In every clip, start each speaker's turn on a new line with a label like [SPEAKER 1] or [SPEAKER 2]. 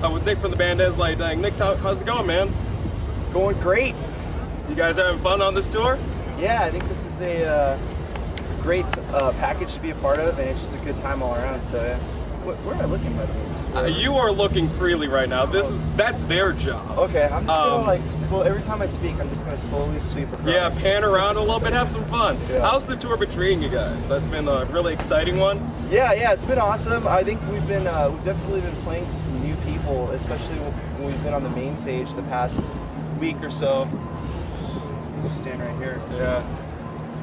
[SPEAKER 1] with Nick from the band is like, Nick, how's it going, man?
[SPEAKER 2] It's going great.
[SPEAKER 1] You guys having fun on this tour?
[SPEAKER 2] Yeah, I think this is a great package to be a part of, and it's just a good time all around. So, where am I looking, by the way?
[SPEAKER 1] You are looking freely right now. That's their job.
[SPEAKER 2] Okay, I'm just gonna every time I speak, I'm just gonna slowly sweep across.
[SPEAKER 1] Yeah, pan around a little bit, have some fun.
[SPEAKER 2] Yeah.
[SPEAKER 1] How's the tour been treating you guys? That's been a really exciting one.
[SPEAKER 2] Yeah, it's been awesome. I think we've definitely been playing to some new people, especially when we've been on the main stage the past week or so. We'll stand right here.
[SPEAKER 1] Yeah,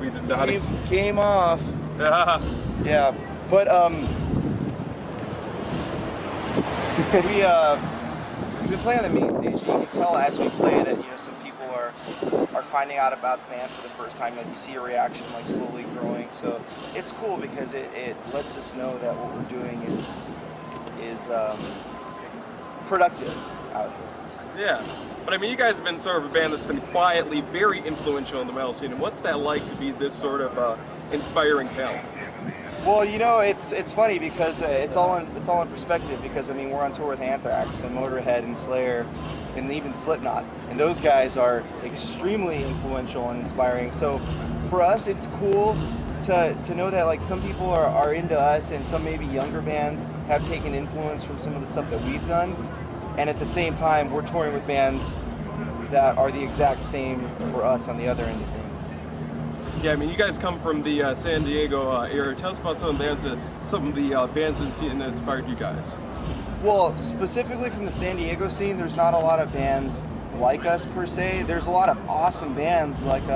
[SPEAKER 1] we did not.
[SPEAKER 2] Game off. Yeah, but we've been playing on the main stage, and you can tell as we play that some people are finding out about the band for the first time. Like, you see a reaction like slowly growing, so it's cool because it lets us know that what we're doing is productive out here.
[SPEAKER 1] Yeah, but I mean, you guys have been sort of a band that's been quietly very influential in the metal scene. And what's that like to be this sort of inspiring talent?
[SPEAKER 2] Well, it's funny because it's all in perspective. Because I mean, we're on tour with Anthrax and Motorhead and Slayer, and even Slipknot, and those guys are extremely influential and inspiring. So for us, it's cool to know that like some people are into us, and some maybe younger bands have taken influence from some of the stuff that we've done, and at the same time, we're touring with bands that are the exact same for us on the other end of things.
[SPEAKER 1] Yeah, I mean, you guys come from the San Diego area. Tell us about some of the bands in the scene that inspired you guys.
[SPEAKER 2] Well, specifically from the San Diego scene, there's not a lot of bands like us per se. There's a lot of awesome bands. Like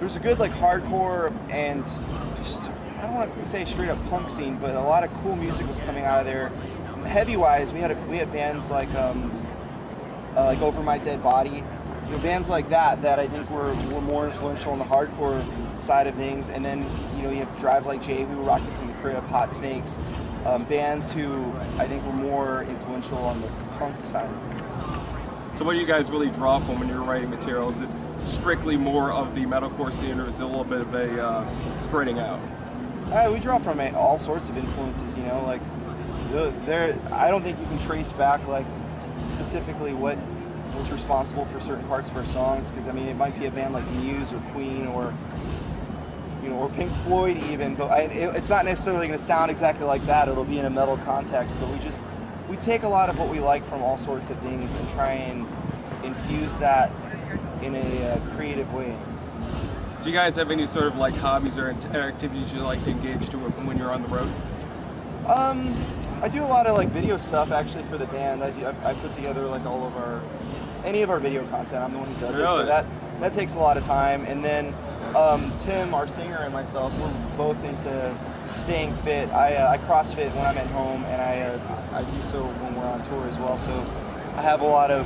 [SPEAKER 2] there's a good like hardcore and just, I don't want to say straight up punk scene, but a lot of cool music was coming out of there. Heavy wise, we had bands like Over My Dead Body. Bands like that I think were more influential on the hardcore side of things. And then you have Drive Like Jehu, Rocket from the Crib, Hot Snakes, bands who I think were more influential on the punk side of things.
[SPEAKER 1] So what do you guys really draw from when you're writing material? Is it strictly more of the metalcore scene, or is it a little bit of a spreading out?
[SPEAKER 2] We draw from all sorts of influences. Like I don't think you can trace back like specifically what was responsible for certain parts of our songs, because I mean it might be a band like Muse or Queen or or Pink Floyd even, but it's not necessarily going to sound exactly like that. It'll be in a metal context, but we take a lot of what we like from all sorts of things and try and infuse that in a creative way.
[SPEAKER 1] Do you guys have any sort of like hobbies or activities you like to engage to when you're on the road?
[SPEAKER 2] I do a lot of like video stuff actually for the band. I put together like any of our video content. I'm the one who does it, so that takes a lot of time. And then Tim, our singer, and myself, we're both into staying fit. I CrossFit when I'm at home, and I do so when we're on tour as well. So I have a lot of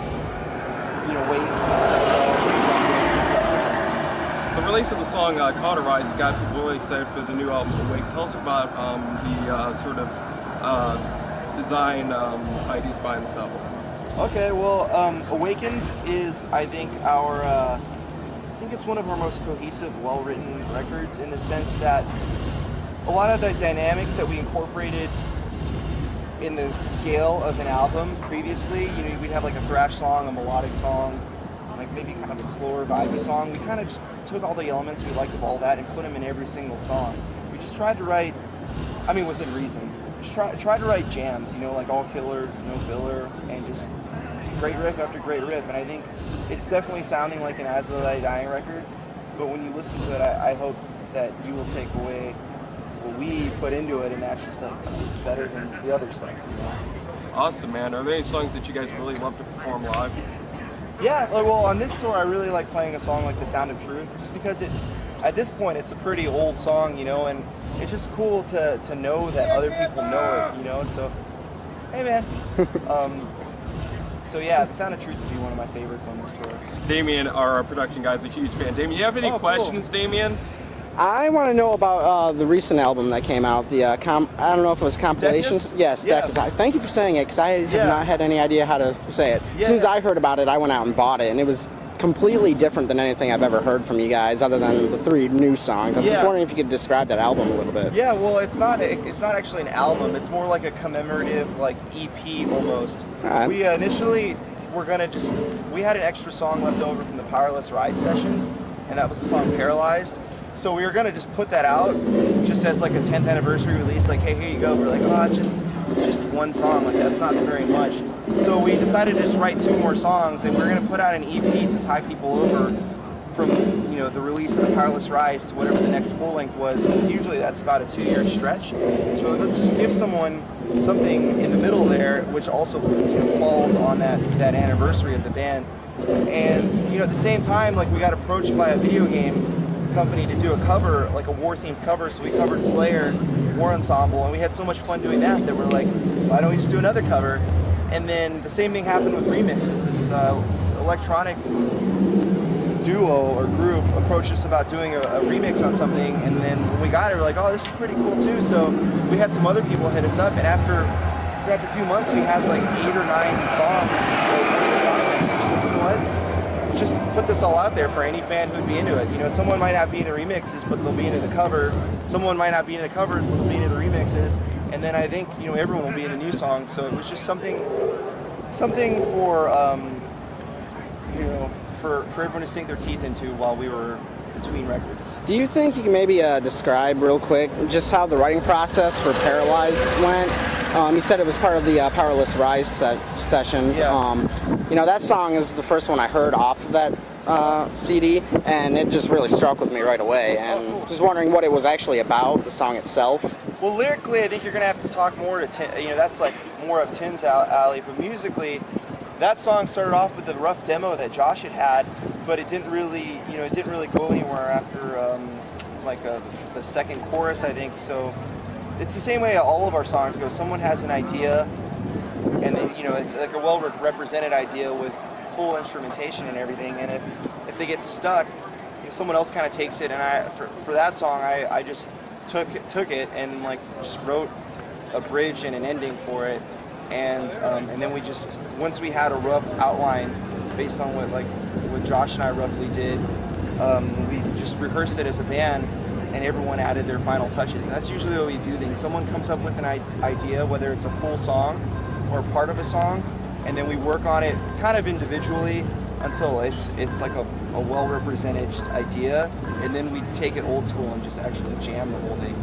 [SPEAKER 2] weights and stuff.
[SPEAKER 1] The release of the song Cauterize got people really excited for the new album Awake. Tell us about the sort of design ideas behind this album.
[SPEAKER 2] Okay, well, Awakened is, I think, it's one of our most cohesive, well-written records, in the sense that a lot of the dynamics that we incorporated in the scale of an album previously, we'd have like a thrash song, a melodic song, like maybe kind of a slower, vibey song. We kind of just took all the elements we liked of all that and put them in every single song. We just tried to write, I mean, within reason, just try to write jams, like all killer, no filler, and just great riff after great riff. And I think it's definitely sounding like an As the Light Dying record, but when you listen to it, I hope that you will take away what we put into it, and that's just like, this is better than the other stuff.
[SPEAKER 1] Awesome, man. Are there any songs that you guys really love to perform live?
[SPEAKER 2] Yeah, well, on this tour, I really like playing a song like The Sound of Truth, just because at this point, it's a pretty old song, and it's just cool to know that other people know it, so, hey, man. So yeah, The Sound of Truth would be one of my favorites on this tour.
[SPEAKER 1] Damien, our production guy, is a huge fan. Damien, you have any questions, cool. Damien?
[SPEAKER 3] I want to know about the recent album that came out. The I don't know if it was compilations.
[SPEAKER 2] Decas?
[SPEAKER 3] Yes,
[SPEAKER 2] Yeah.
[SPEAKER 3] Decas. Thank you for saying it, because I have not had any idea how to say it.
[SPEAKER 2] Yeah.
[SPEAKER 3] As soon as I heard about it, I went out and bought it, and it was completely different than anything I've ever heard from you guys, other than the 3 new songs. I'm just wondering if you could describe that album a little bit.
[SPEAKER 2] Yeah, well, it's not actually an album. It's more like a commemorative, like EP almost.
[SPEAKER 3] Right.
[SPEAKER 2] We initially were gonna we had an extra song left over from the Powerless Rise sessions, and that was the song Paralyzed. So we were gonna just put that out just as like a 10th anniversary release, like, hey, here you go. We're like, oh, it's just one song, like that's not very much. So we decided to just write 2 more songs, and we were gonna put out an EP to tie people over from, you know, the release of the Powerless Rise to whatever the next full length was, because usually that's about a 2-year stretch. So let's just give someone something in the middle there, which also, you know, falls on that anniversary of the band. And, you know, at the same time, like, we got approached by a video game company to do a cover, like a war-themed cover, so we covered Slayer, War Ensemble, and we had so much fun doing that we're like, why don't we just do another cover? And then the same thing happened with remixes. This electronic duo or group approached us about doing a remix on something, and then when we got it, we're like, oh, this is pretty cool too. So we had some other people hit us up, and after a few months, we had like 8 or 9 songs. You know what? Just put this all out there for any fan who'd be into it. You know, someone might not be into remixes, but they'll be into the cover. Someone might not be into covers, but they'll be into the remixes. And then I think, you know, everyone will be into new songs. So it was just something for, you know, for everyone to sink their teeth into while we were between records.
[SPEAKER 3] Do you think you can maybe describe real quick just how the writing process for Paralyzed went? You said it was part of the Powerless Rise sessions.
[SPEAKER 2] Yeah.
[SPEAKER 3] You know, that song is the first one I heard off of that CD, and it just really struck with me right away. And just wondering what it was actually about, the song itself.
[SPEAKER 2] Well, lyrically, I think you're gonna have to talk more to Tim. You know, that's like more of Tim's alley. But musically, that song started off with a rough demo that Josh had, but it didn't really, you know, it didn't really go anywhere after like the second chorus, I think. So it's the same way all of our songs go. Someone has an idea, and they, you know, it's like a well-represented idea with full instrumentation and everything. And if they get stuck, you know, someone else kind of takes it. And for that song, I just took it and like just wrote a bridge and an ending for it. And then we just, once we had a rough outline based on what Josh and I roughly did, we just rehearsed it as a band, and everyone added their final touches. And that's usually the way we do things. Someone comes up with an idea, whether it's a full song or part of a song, and then we work on it kind of individually until it's like a well-represented idea, and then we take it old school and just actually jam the whole thing.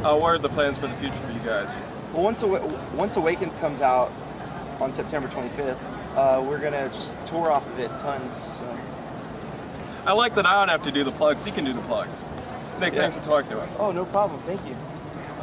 [SPEAKER 1] What are the plans for the future for you guys?
[SPEAKER 2] Well, once Awakened comes out on September 25th, we're gonna just tour off of it tons. So.
[SPEAKER 1] I like that I don't have to do the plugs. He can do the plugs. Nick, thanks for talking to us.
[SPEAKER 2] Oh, no problem. Thank you.